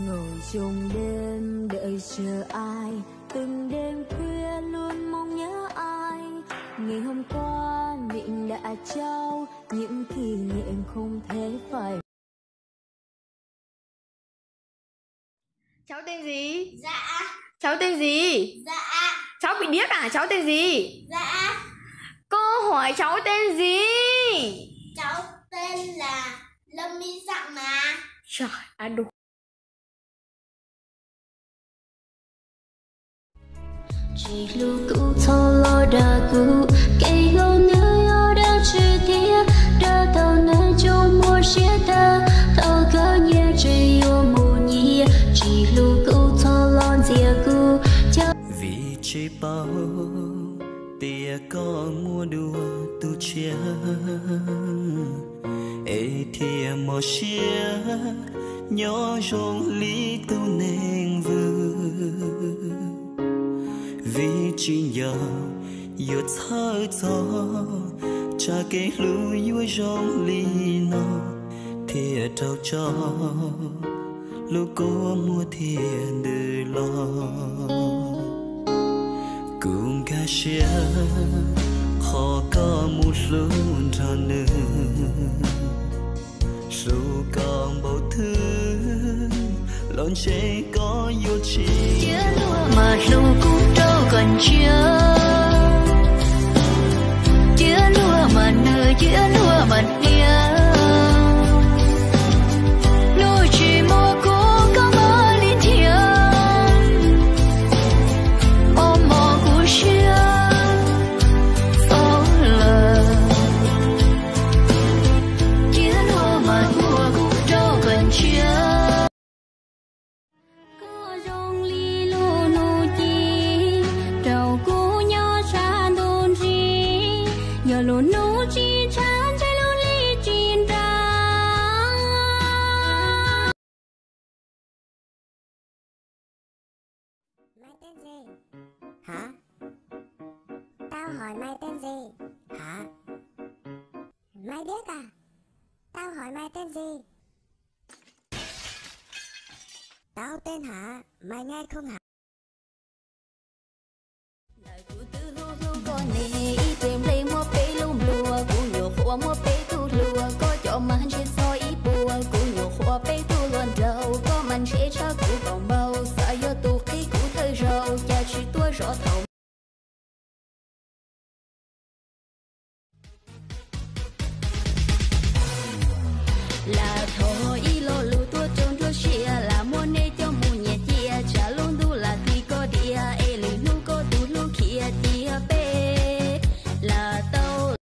ngồi trong đêm đợi chờ ai, từng đêm khuya luôn mong nhớ ai. Ngày hôm qua mình đã trao những kỷ niệm không thể phai. Cháu tên gì? Dạ. Cháu tên gì? Dạ. Cháu bị điếc à? Cháu tên gì? Dạ. Cô hỏi cháu tên gì? Cháu tên là Lâm My Dặm mà. Trời ơi đủ. Chỉ lúc cũ thâu lo đã cũ cây gấu nơi ở đã chưa tia đã tàu nơi trong mùa xe ta tàu có nhớ chỉ yêu mùa nhị chỉ lúc cũ thâu lo dia cũ vì chỉ bao tia có mua đùa tu chia ê thia mò xia nhỏ rong lý tu nền vừa vì chỉ nhờ yêu thơ gió cha cái lũ yêu rong lý nó thia trâu cho lúc cô mua thia đời lo cùng ca xia khó có một lúc cho nữa dù còn bầu thứ lon chế có yêu chi chưa lúa mà dù cũng đâu còn chưa lúa mà nơi chưa lúa mà nia lúa chỉ mua cố có mơ liên thiên ôm mò của xưa phó lờ chưa lúa mà mua cũng đâu còn chưa. Lô nô chi chan trái lô ly chín ra. Mày tên gì? Hả? Tao hỏi mày tên gì? Hả? Mày biết à? Tao hỏi mày tên gì? Tao tên Hạ, mày nghe không hả? Mua bê tu lùa có cho mình trên soi ý bùa cụ nhiều khoa bê tu luôn đầu có mình sẽ cho cụ vòng bầu sợ do tu khi cụ thời rầu cha chỉ tua rõ thầu là thôi ý lo lù tua trong tua chia là mua nê cho mua nhẹ chia trả luôn tu là tuy có địa e lì nu có tu lu kia tia bê là tao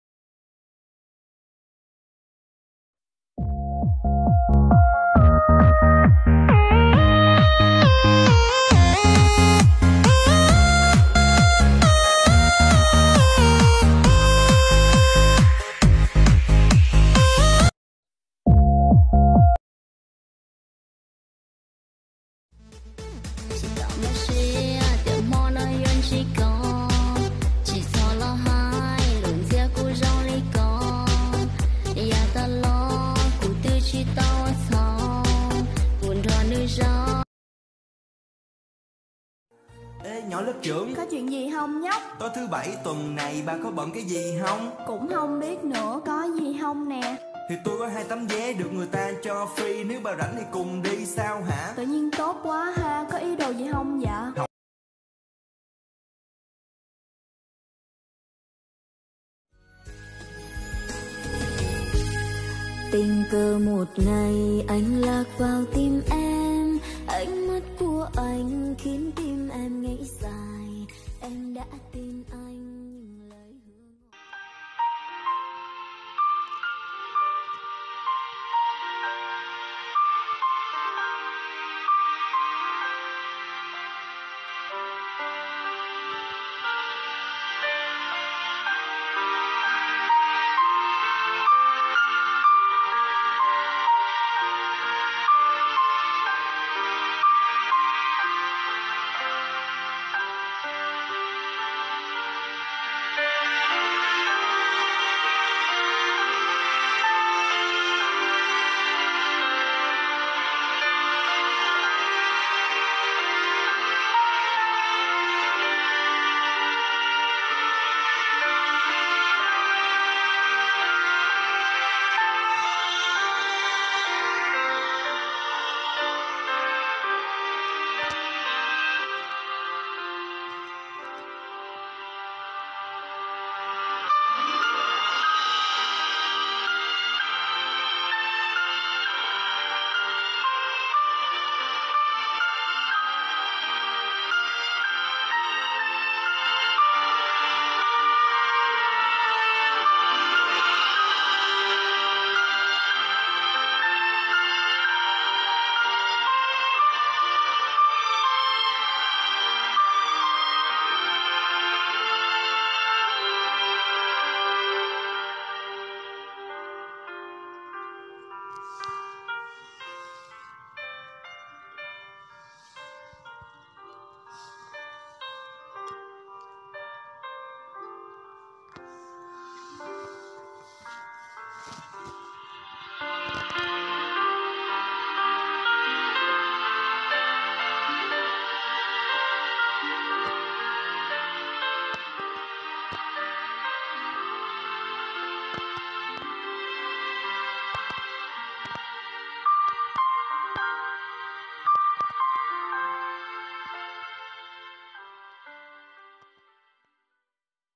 Ê nhỏ lớp trưởng, có chuyện gì không nhóc? tối thứ bảy tuần này bà có bận cái gì không? Cũng không biết nữa, có gì không nè? Thì tôi có 2 tấm vé được người ta cho free, nếu bà rảnh thì cùng đi sao hả? Tự nhiên tốt quá ha, có ý đồ gì không dạ? Không. tình cờ một ngày anh lạc vào tim em, ánh mắt của anh khiến tim em nghĩ dài, em đã tin anh những lời hứa.